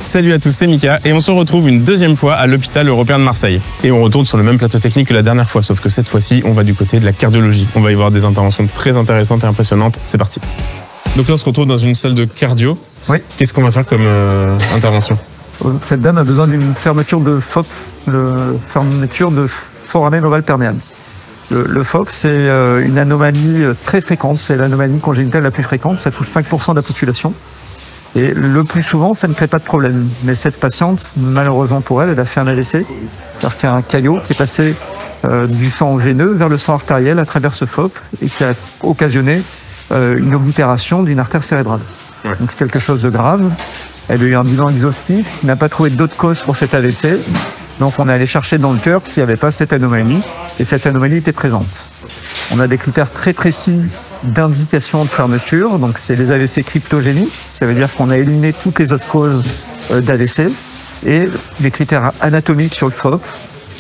Salut à tous, c'est Mika et on se retrouve une deuxième fois à l'hôpital européen de Marseille. Et on retourne sur le même plateau technique que la dernière fois, sauf que cette fois-ci, on va du côté de la cardiologie. On va y voir des interventions très intéressantes et impressionnantes. C'est parti. Donc là, on se retrouve dans une salle de cardio. Oui. Qu'est-ce qu'on va faire comme intervention? Cette dame a besoin d'une fermeture de FOP, fermeture de foramen ovale perméable. Le FOP, c'est une anomalie très fréquente, c'est l'anomalie congénitale la plus fréquente, ça touche 5% de la population. Et le plus souvent, ça ne crée pas de problème. Mais cette patiente, malheureusement pour elle, elle a fait un AVC, c'est-à-dire qu'il y a un caillot qui est passé du sang veineux vers le sang artériel à travers ce FOP et qui a occasionné une oblitération d'une artère cérébrale. Ouais. Donc c'est quelque chose de grave. Elle a eu un bilan exhaustif, n'a pas trouvé d'autres causes pour cet AVC. Donc on est allé chercher dans le cœur s'il n'y avait pas cette anomalie, et cette anomalie était présente. On a des critères très précis d'indication de fermeture, donc c'est les AVC cryptogéniques, ça veut dire qu'on a éliminé toutes les autres causes d'AVC, et les critères anatomiques sur le FOP,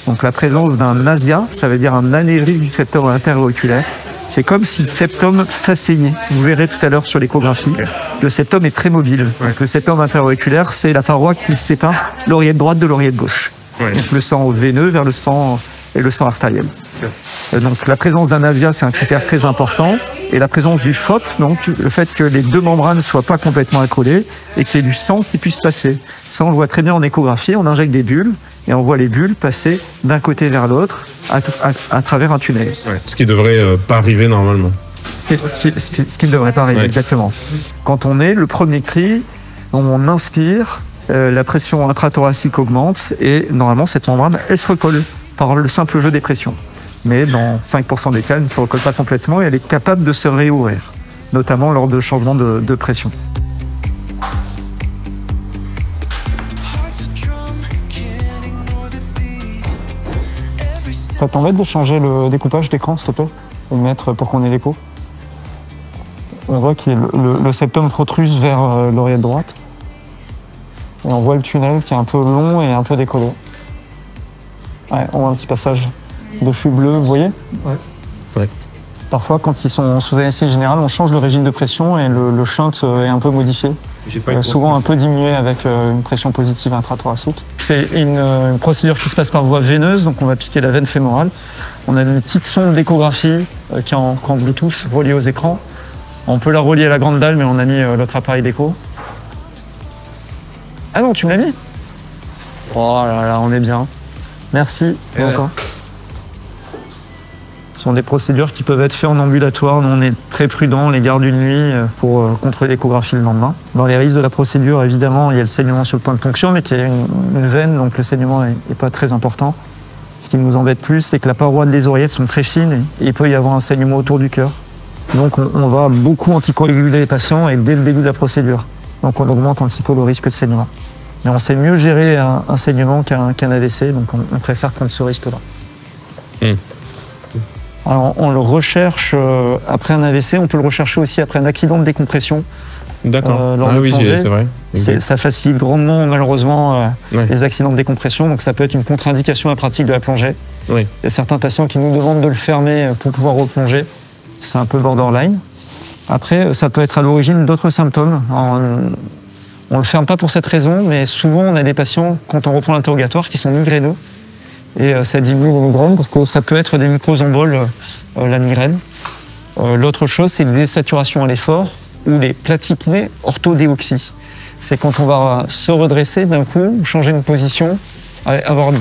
donc la présence d'un ASIA, ça veut dire un anévrisme du septum interauriculaire. C'est comme si le septum s'asseyait. Vous verrez tout à l'heure sur l'échographie, le septum est très mobile. Donc, le septum interauriculaire, c'est la paroi qui sépare l'oreillette droite de l'oreillette gauche. Ouais. Donc le sang veineux vers le sang et le sang artériel. Donc la présence d'un AVIA, c'est un critère très important. Et la présence du FOP, donc le fait que les deux membranes ne soient pas complètement accolées et qu'il y ait du sang qui puisse passer. Ça, on le voit très bien en échographie. On injecte des bulles et on voit les bulles passer d'un côté vers l'autre à travers un tunnel. Ouais. Ce qui ne devrait pas arriver normalement. Ce qui ne devrait pas arriver, ouais. Exactement. Quand on est le premier cri, on inspire, la pression intrathoracique augmente et normalement cette membrane, elle se recolle par le simple jeu des pressions. Mais dans 5% des cas, elle ne se recolle pas complètement et elle est capable de se réouvrir, notamment lors de changements de pression. Ça t'embête de changer le découpage d'écran, s'il te plaît, et mettre pour qu'on ait l'écho? On voit que le septum protruse vers l'oreillette droite. Et on voit le tunnel qui est un peu long et un peu décollé. Ouais, on voit un petit passage de flux bleu, vous voyez? Ouais. Ouais. Parfois, quand ils sont sous anesthésie générale, on change le régime de pression et le shunt est un peu modifié. Souvent un peu diminué avec une pression positive intrathoracique. C'est une procédure qui se passe par voie veineuse, donc on va piquer la veine fémorale. On a une petite sonde d'échographie qui est en Bluetooth reliée aux écrans. On peut la relier à la grande dalle, mais on a mis l'autre appareil d'écho. Ah non, tu me l'as mis? Oh là là, on est bien. Merci. Ce sont des procédures qui peuvent être faites en ambulatoire. Nous, on est très prudents, les gardes une nuit pour contrôler l'échographie le lendemain. Dans les risques de la procédure, évidemment, il y a le saignement sur le point de ponction, mais qui est une veine, donc le saignement n'est pas très important. Ce qui nous embête plus, c'est que la paroi des oreillettes sont très fines et il peut y avoir un saignement autour du cœur. Donc on va beaucoup anticoaguler les patients et dès le début de la procédure. Donc on augmente un petit peu le risque de saignement. Mais on sait mieux gérer un saignement qu'un AVC, donc on préfère prendre ce risque-là. Alors, on le recherche après un AVC, on peut le rechercher aussi après un accident de décompression. D'accord. Ah oui, c'est vrai. Ça facilite grandement, malheureusement, les accidents de décompression. Donc, ça peut être une contre-indication à la pratique de la plongée. Oui. Il y a certains patients qui nous demandent de le fermer pour pouvoir replonger. C'est un peu borderline. Après, ça peut être à l'origine d'autres symptômes. On ne le ferme pas pour cette raison, mais souvent, on a des patients, quand on reprend l'interrogatoire, qui sont migraineux. Et ça diminue les migraines parce que ça peut être des microemboles, la migraine. L'autre chose, c'est les désaturations à l'effort ou les platypnées orthodéoxie. C'est quand on va se redresser d'un coup, changer une position, avoir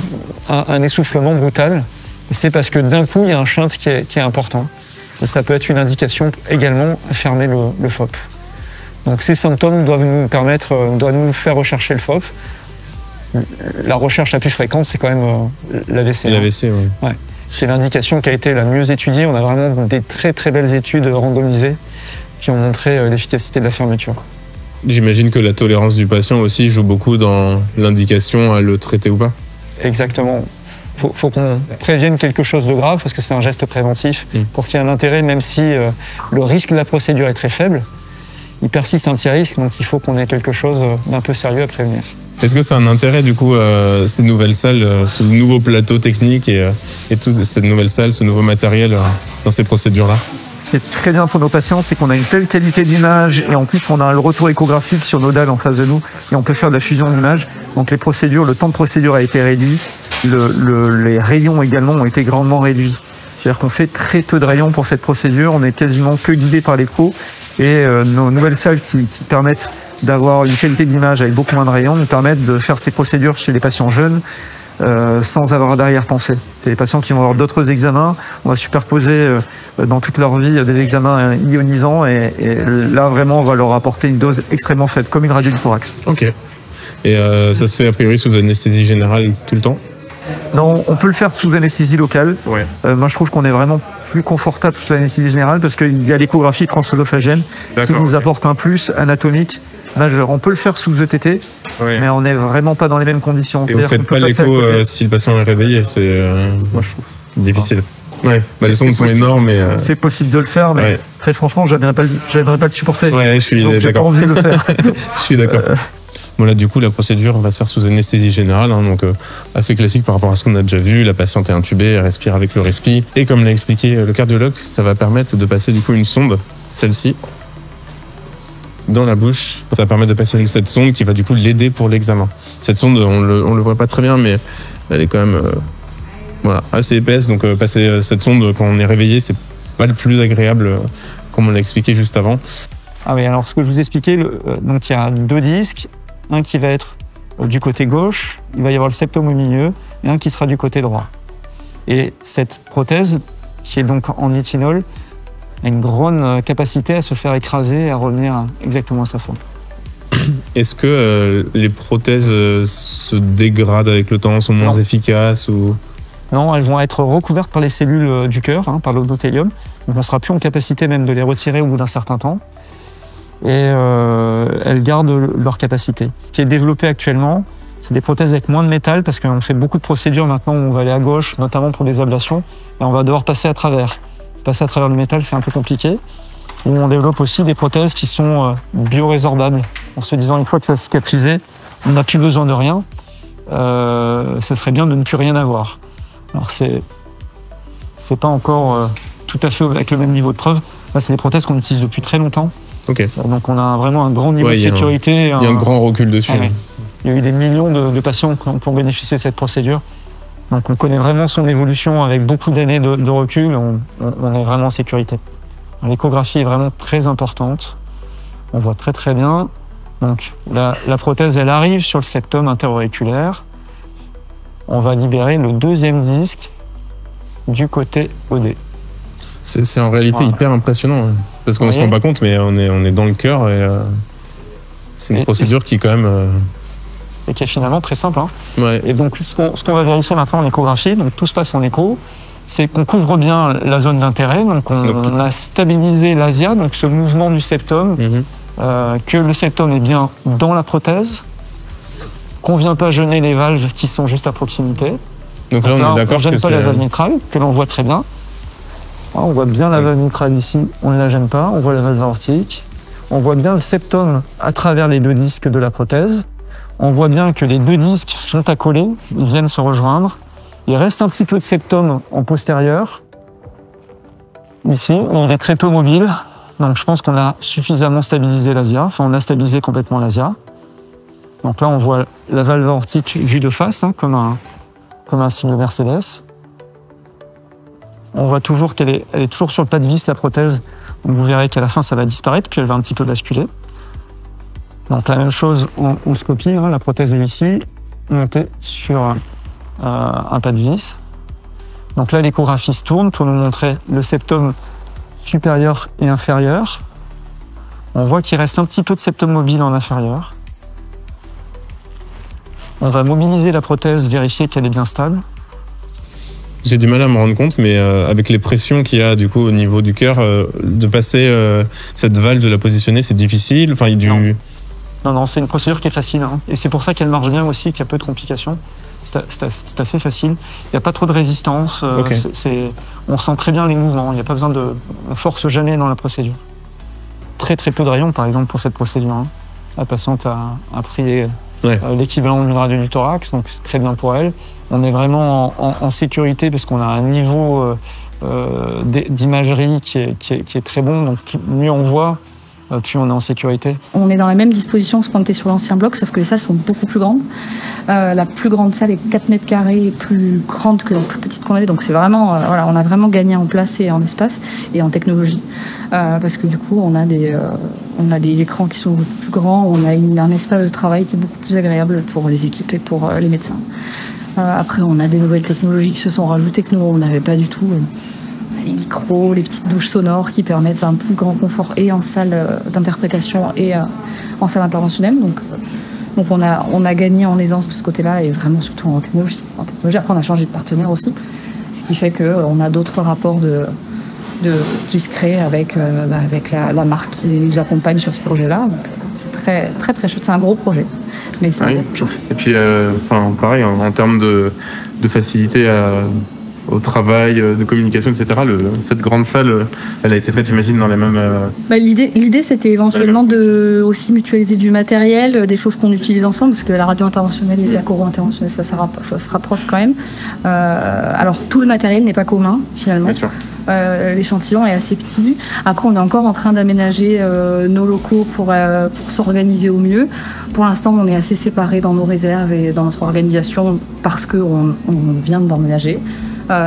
un essoufflement brutal. Et c'est parce que d'un coup, il y a un shunt qui est important. Et ça peut être une indication également à fermer le FOP. Donc ces symptômes doivent nous faire rechercher le FOP. La recherche la plus fréquente, c'est quand même l'AVC. L'AVC, oui. Ouais. C'est l'indication qui a été la mieux étudiée. On a vraiment des très très belles études randomisées qui ont montré l'efficacité de la fermeture. J'imagine que la tolérance du patient aussi joue beaucoup dans l'indication à le traiter ou pas. Exactement. Faut qu'on prévienne quelque chose de grave parce que c'est un geste préventif pour qu'il y ait un intérêt, même si le risque de la procédure est très faible. Il persiste un petit risque, donc il faut qu'on ait quelque chose d'un peu sérieux à prévenir. Est-ce que c'est un intérêt, du coup, ces nouvelles salles, ce nouveau plateau technique et toute cette nouvelle salle, ce nouveau matériel dans ces procédures-là? qui est très bien pour nos patients, c'est qu'on a une telle qualité d'image et en plus on a le retour échographique sur nos dalles en face de nous et on peut faire de la fusion d'image. Donc les procédures, le temps de procédure a été réduit, les rayons également ont été grandement réduits. C'est-à-dire qu'on fait très peu de rayons pour cette procédure, on est quasiment que guidé par l'écho et nos nouvelles salles qui permettent d'avoir une qualité d'image avec beaucoup moins de rayons nous permettent de faire ces procédures chez les patients jeunes sans avoir d'arrière-pensée. C'est les patients qui vont avoir d'autres examens, on va superposer dans toute leur vie des examens ionisants et là vraiment on va leur apporter une dose extrêmement faible, comme une radio du thorax. Ok. Et ça se fait a priori sous anesthésie générale tout le temps? Non, on peut le faire sous anesthésie locale. Ouais. Moi je trouve qu'on est vraiment plus confortable sous anesthésie générale parce qu'il y a l'échographie transœsophagienne qui nous apporte un plus anatomique majeur. On peut le faire sous ETT, mais on n'est vraiment pas dans les mêmes conditions. Et vous ne faites pas l'écho si le patient est réveillé, c'est moi, je trouve difficile. Ouais. Les sondes sont énormes. C'est possible de le faire, mais très franchement, je n'aimerais pas le supporter. Ouais, je suis d'accord. J'ai pas envie de le faire. Je suis d'accord. Bon, là, du coup, la procédure va se faire sous anesthésie générale, hein, donc assez classique par rapport à ce qu'on a déjà vu. La patiente est intubée, elle respire avec le respi. Et comme l'a expliqué le cardiologue, ça va permettre de passer du coup une sonde, celle-ci, dans la bouche. Ça va permettre de passer cette sonde qui va du coup l'aider pour l'examen. Cette sonde, on le voit pas très bien, mais elle est quand même assez épaisse. Donc passer cette sonde quand on est réveillé, c'est pas le plus agréable, comme on l'a expliqué juste avant. Ah oui, alors ce que je vous expliquais, donc il y a 2 disques, un qui va être du côté gauche, il va y avoir le septum au milieu, et un qui sera du côté droit. Et cette prothèse, qui est donc en éthanol, a une grande capacité à se faire écraser et à revenir exactement à sa forme. Est-ce que les prothèses se dégradent avec le temps, sont moins efficaces ou... Non, elles vont être recouvertes par les cellules du cœur, par l'endothélium. Donc on ne sera plus en capacité même de les retirer au bout d'un certain temps. Et elles gardent leur capacité. Ce qui est développé actuellement, c'est des prothèses avec moins de métal parce qu'on fait beaucoup de procédures maintenant où on va aller à gauche, notamment pour les ablations, et on va devoir passer à travers. Passer à travers le métal, c'est un peu compliqué. Où on développe aussi des prothèses qui sont biorésorbables, en se disant une fois que ça a cicatrisé, on n'a plus besoin de rien. Ça serait bien de ne plus rien avoir. Alors c'est pas encore tout à fait avec le même niveau de preuve. Là, c'est des prothèses qu'on utilise depuis très longtemps. Okay. Donc on a vraiment un grand niveau de sécurité. Il y a un grand recul dessus. Il y a eu des millions de patients qui ont bénéficié de cette procédure. Donc on connaît vraiment son évolution avec beaucoup d'années de recul. On est vraiment en sécurité. L'échographie est vraiment très importante. On voit très très bien. Donc la prothèse, elle arrive sur le septum interauriculaire. On va libérer le 2e disque du côté OD. C'est en réalité hyper impressionnant. Parce qu'on ne se rend pas compte, mais on est dans le cœur et c'est une procédure qui est quand même... Et qui est finalement très simple. Ouais. Et donc ce qu'on va vérifier maintenant en échographie, donc tout se passe en écho, c'est qu'on couvre bien la zone d'intérêt, donc on a stabilisé l'asia, donc ce mouvement du septum, que le septum est bien dans la prothèse, qu'on ne vient pas gêner les valves qui sont juste à proximité. Donc là, on est d'accord que on ne gêne pas la valve mitrale, que l'on voit très bien. On voit bien la valve mitrale ici, on ne la gêne pas, on voit la valve aortique. On voit bien le septum à travers les 2 disques de la prothèse. On voit bien que les 2 disques sont accolés, ils viennent se rejoindre. Il reste un petit peu de septum en postérieur. Ici, on est très peu mobile. Donc je pense qu'on a suffisamment stabilisé l'asia. Enfin, on a stabilisé complètement l'asia. Donc là, on voit la valve aortique vue de face, comme un signe Mercedes. On voit toujours qu'elle est toujours sur le pas de vis, la prothèse. Donc vous verrez qu'à la fin, ça va disparaître, puis elle va un petit peu basculer. Donc la même chose en scopie, la prothèse est ici, montée sur un pas de vis. Donc là, l'échographie se tourne pour nous montrer le septum supérieur et inférieur. On voit qu'il reste un petit peu de septum mobile en inférieur. On va mobiliser la prothèse, vérifier qu'elle est bien stable. J'ai du mal à me rendre compte, mais avec les pressions qu'il y a du coup au niveau du cœur, de passer cette valve, de la positionner, c'est difficile. Enfin, Non, c'est une procédure qui est facile. Et c'est pour ça qu'elle marche bien aussi, qu'il y a peu de complications. C'est assez facile. Il n'y a pas trop de résistance. On sent très bien les mouvements. Il n'y a pas besoin de... On force jamais dans la procédure. Très très peu de rayons, par exemple, pour cette procédure. La patiente a pris l'équivalent d'une radio du thorax, donc c'est très bien pour elle. On est vraiment en sécurité parce qu'on a un niveau d'imagerie qui est très bon. Donc mieux on voit, plus on est en sécurité. On est dans la même disposition que ce qu'on était sur l'ancien bloc, sauf que les salles sont beaucoup plus grandes. La plus grande salle est 4 mètres carrés, plus grande que la plus petite qu'on avait. Donc c'est vraiment, voilà, on a vraiment gagné en place et en espace et en technologie. Parce que du coup, on a des écrans qui sont beaucoup plus grands, on a un espace de travail qui est beaucoup plus agréable pour les équipes et pour les médecins. Après, on a des nouvelles technologies qui se sont rajoutées que nous, on n'avait pas du tout. Les micros, les petites douches sonores qui permettent un plus grand confort et en salle d'interprétation et en salle interventionnelle. Donc on a gagné en aisance de ce côté-là et vraiment surtout en technologie. Après, on a changé de partenaire aussi, ce qui fait qu'on a d'autres rapports qui se créent avec la marque qui nous accompagne sur ce projet-là. Donc, c'est très, très, très chouette. C'est un gros projet. Mais ça oui. Et puis, pareil, en termes de facilité au travail, de communication, etc. Cette grande salle, elle a été faite, j'imagine, dans les mêmes... L'idée, c'était éventuellement de aussi mutualiser du matériel, des choses qu'on utilise ensemble, parce que la radio interventionnelle et la choro interventionnelle, ça se rapproche quand même. Alors, tout le matériel n'est pas commun, finalement. Bien sûr. L'échantillon est assez petit. Après, on est encore en train d'aménager nos locaux pour s'organiser au mieux. Pour l'instant, on est assez séparés dans nos réserves et dans notre organisation parce qu'on vient d'emménager.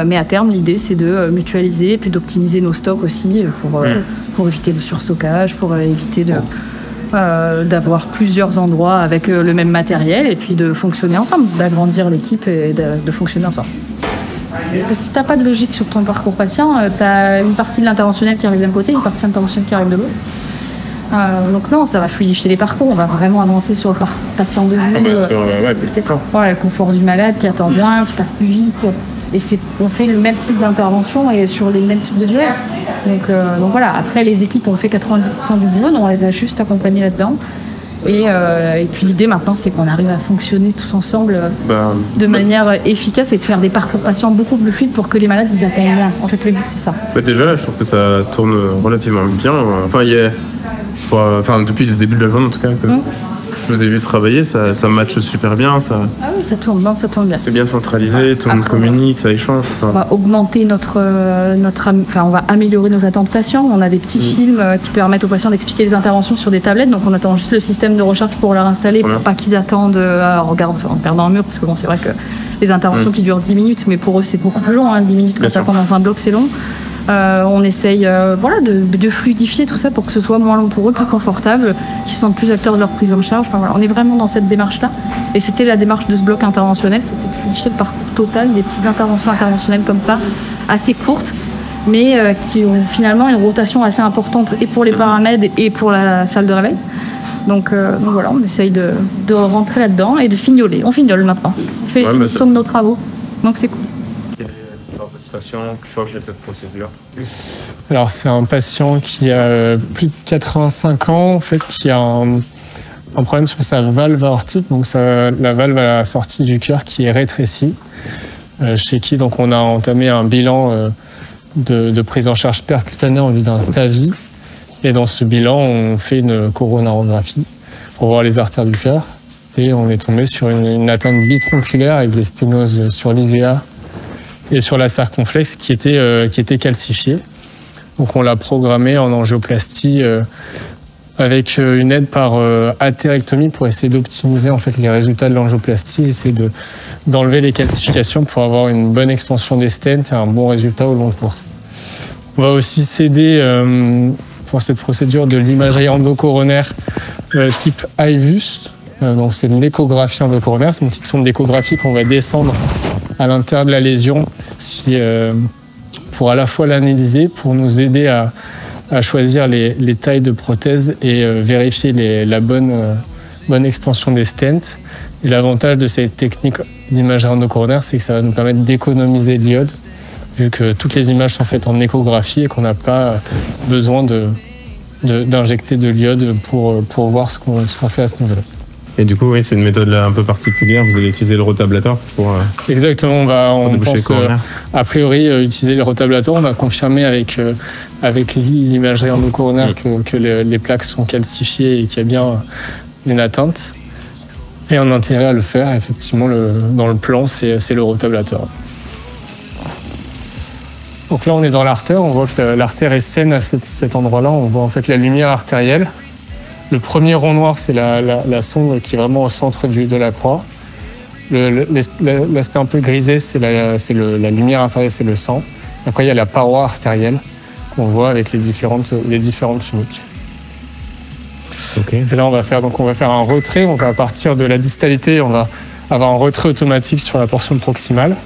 Mais à terme, l'idée, c'est de mutualiser et puis d'optimiser nos stocks aussi pour éviter le surstockage, pour éviter d'avoir plusieurs endroits avec le même matériel et puis de fonctionner ensemble, d'agrandir l'équipe et de fonctionner ensemble. Parce que si tu n'as pas de logique sur ton parcours patient, tu as une partie de l'interventionnel qui arrive d'un côté, une partie de l'interventionnel qui arrive de l'autre. Donc non, ça va fluidifier les parcours, on va vraiment avancer sur le parcours patient de le confort du malade qui attend moins, qui passe plus vite. Et on fait le même type d'intervention et sur les mêmes types de durée. Donc voilà, après les équipes ont fait 90% du boulot, donc on les a juste accompagnés là-dedans. Et puis l'idée maintenant, c'est qu'on arrive à fonctionner tous ensemble de manière efficace et de faire des parcours patients beaucoup plus fluides pour que les malades ils atteignent bien. En fait, le but, c'est ça. Déjà, là, je trouve que ça tourne relativement bien. Depuis le début de la journée, en tout cas, que je vous ai vu travailler, ça matche super bien. Ah oui, ça tourne bien. C'est bien centralisé, tout le monde communique, ça échange. On va augmenter on va améliorer nos attentes patients. On a des petits films qui permettent aux patients d'expliquer les interventions sur des tablettes. Donc on attend juste le système de recharge pour leur installer, pour pas qu'ils attendent en perdant un mur, parce que c'est vrai que les interventions qui durent 10 minutes, mais pour eux c'est beaucoup plus long, 10 minutes quand ça prend dans un bloc, c'est long. On essaye de fluidifier tout ça pour que ce soit moins long pour eux, plus confortable, qu'ils se sentent plus acteurs de leur prise en charge. On est vraiment dans cette démarche-là. Et c'était la démarche de ce bloc interventionnel, c'était de fluidifier le parcours total, des petites interventions interventionnelles comme ça, assez courtes, mais qui ont finalement une rotation assez importante et pour les paramèdes et pour la salle de réveil. Donc voilà, on essaye de rentrer là-dedans et de fignoler. On fignole maintenant. On fait une somme de nos travaux. Donc c'est cool. Patient qui change cette procédure? Alors c'est un patient qui a plus de 85 ans en fait, qui a un problème sur sa valve aortique, donc la valve à la sortie du cœur qui est rétrécie, chez qui donc on a entamé un bilan de prise en charge percutanée en vue d'un TAVI, et dans ce bilan on fait une coronarographie pour voir les artères du cœur et on est tombé sur une atteinte bitronculaire avec des sténoses sur l'IVA et sur la circonflexe qui était calcifiée. Donc on l'a programmé en angioplastie avec une aide par atérectomie pour essayer d'optimiser en fait les résultats de l'angioplastie, essayer d'enlever les calcifications pour avoir une bonne expansion des stents et un bon résultat au long cours. On va aussi s'aider pour cette procédure de l'imagerie endocoronaire type IVUS. Donc c'est une échographie endocoronaire, c'est une petite sonde d'échographie qu'on va descendre à l'intérieur de la lésion pour à la fois l'analyser, pour nous aider à choisir les tailles de prothèses et vérifier la bonne expansion des stents. Et l'avantage de cette technique d'imagerie endocoronaire, c'est que ça va nous permettre d'économiser de l'iode, vu que toutes les images sont faites en échographie et qu'on n'a pas besoin d'injecter de l'iode pour voir ce qu'on fait à ce niveau-là. Et du coup, oui, c'est une méthode là un peu particulière. Vous allez utiliser le rotablateur pour... Exactement, on pense a priori utiliser le rotablateur. On va confirmer avec l'imagerie endocoronaire que les plaques sont calcifiées et qu'il y a bien une atteinte. Et on a intérêt à le faire, effectivement, dans le plan, c'est le rotablateur. Donc là, on est dans l'artère. On voit que l'artère est saine à cet endroit-là. On voit en fait la lumière artérielle. Le premier rond noir, c'est la sonde qui est vraiment au centre de la croix. L'aspect un peu grisé, c'est la lumière artérielle, c'est le sang. Après, il y a la paroi artérielle qu'on voit avec les différentes tuniques. Okay. Et là, on va faire un retrait. On va partir de la distalité. On va avoir un retrait automatique sur la portion proximale.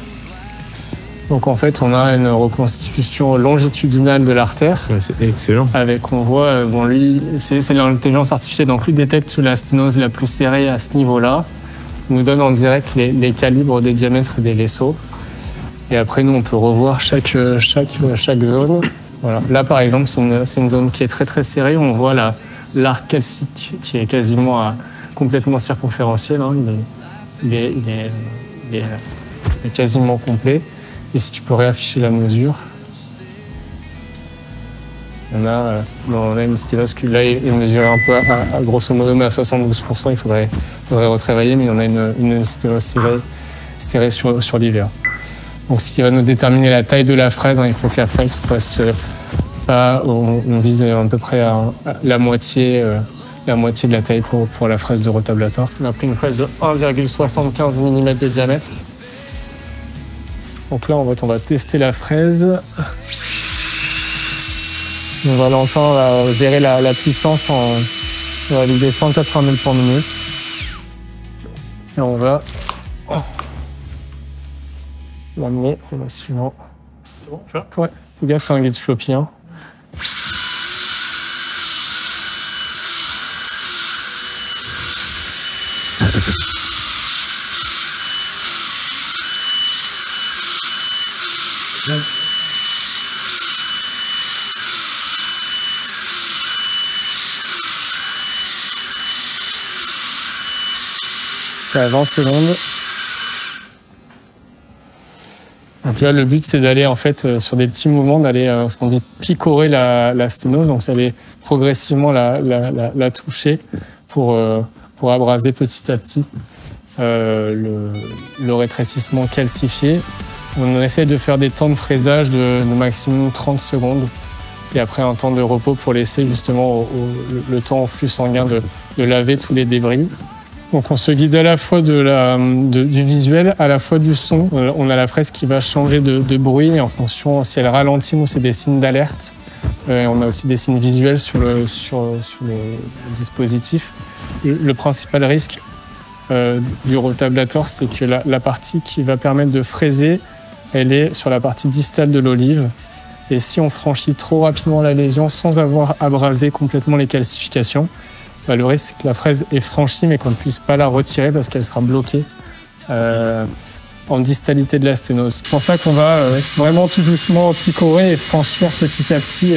Donc en fait, on a une reconstitution longitudinale de l'artère. Ouais, c'est excellent. On voit, lui, c'est l'intelligence artificielle, donc lui détecte la sténose la plus serrée à ce niveau-là. Il nous donne en direct les calibres des diamètres des vaisseaux. Et après, nous, on peut revoir chaque zone. Voilà. Là, par exemple, c'est une zone qui est très très serrée. On voit l'arc calcique qui est quasiment complètement circonférentiel. Hein. Il est quasiment complet. Et si tu peux réafficher la mesure, on a une sténose qui là est mesurée un peu à grosso modo mais à 72%. Il faudrait retravailler, mais on a une sténose serrée sur l'hiver. Donc ce qui va nous déterminer la taille de la fraise, hein, il faut que la fraise fasse pas, on vise à peu près à la moitié de la taille pour la fraise de rotablator. On a pris une fraise de 1,75 mm de diamètre. Donc là, en fait, on va tester la fraise. On va gérer la puissance. On va viser 180 000 par minute. Et on va l'amener au suivant. Ouais, les gars, c'est un guide floppy. Hein. À 20 secondes. Donc là, le but, c'est d'aller en fait sur des petits mouvements, d'aller ce qu'on dit picorer la sténose. Donc, ça va progressivement la toucher pour abraser petit à petit le rétrécissement calcifié. On essaie de faire des temps de fraisage de maximum 30 secondes et après un temps de repos pour laisser justement le temps au flux sanguin de laver tous les débris. Donc on se guide à la fois du visuel, à la fois du son. On a la fraise qui va changer de bruit en fonction si elle ralentit, nous c'est des signes d'alerte. On a aussi des signes visuels sur le dispositif. Le principal risque du rotablator, c'est que la partie qui va permettre de fraiser, elle est sur la partie distale de l'olive. Et si on franchit trop rapidement la lésion sans avoir abrasé complètement les calcifications, le risque, c'est que la fraise est franchie, mais qu'on ne puisse pas la retirer parce qu'elle sera bloquée en distalité de la sténose. C'est pour ça qu'on va vraiment tout doucement picorer et franchir petit à petit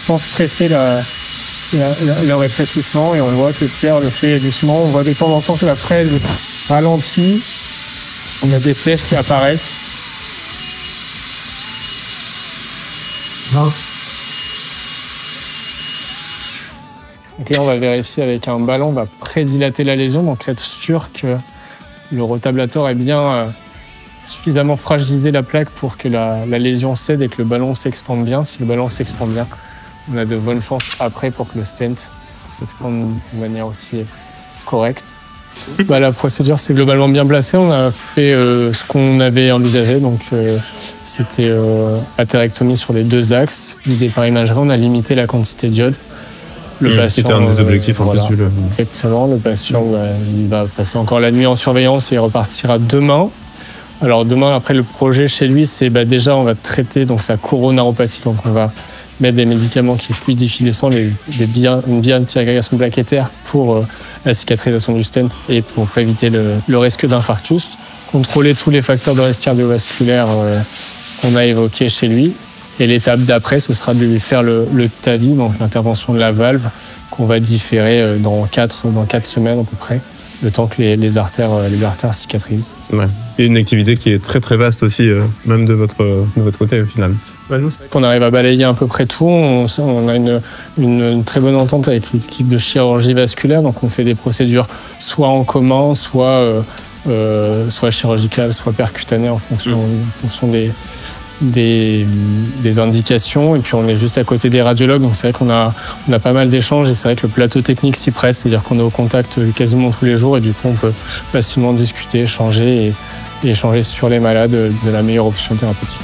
sans stresser le rétrécissement. Et on voit que Pierre le fait doucement. On voit de temps en temps que la fraise ralentit. On a des flèches qui apparaissent. Donc là, on va vérifier avec un ballon, on va prédilater la lésion, donc être sûr que le rotablator est bien suffisamment fragilisé la plaque pour que la lésion cède et que le ballon s'expande bien. Si le ballon s'expande bien, on a de bonnes chances après pour que le stent s'expande de manière aussi correcte. La procédure s'est globalement bien placée. On a fait ce qu'on avait envisagé, donc c'était athérectomie sur les deux axes, l'idée par imagerie. On a limité la quantité d'iode. C'était un des objectifs en fait. Exactement. Le patient il va passer encore la nuit en surveillance et il repartira demain. Alors demain, après le projet chez lui, c'est déjà on va traiter donc sa coronaropathie. Donc on va mettre des médicaments qui fluidifient le sang, une bien anti-agrégation plaquettaire pour la cicatrisation du stent et pour éviter le risque d'infarctus. Contrôler tous les facteurs de risque cardiovasculaire qu'on a évoqués chez lui. Et l'étape d'après, ce sera de lui faire le TAVI, donc l'intervention de la valve, qu'on va différer dans 4 semaines à peu près, le temps que les artères cicatrisent. Ouais. Et une activité qui est très très vaste aussi, même de votre côté au final. Nous, c'est vrai qu'on arrive à balayer à peu près tout. On a une très bonne entente avec l'équipe de chirurgie vasculaire, donc on fait des procédures soit en commun, soit chirurgicales, soit percutanées en fonction des indications. Et puis on est juste à côté des radiologues, donc c'est vrai qu'on a pas mal d'échanges et c'est vrai que le plateau technique s'y prête, c'est-à-dire qu'on est au contact quasiment tous les jours et du coup on peut facilement discuter, échanger et échanger sur les malades de la meilleure option thérapeutique.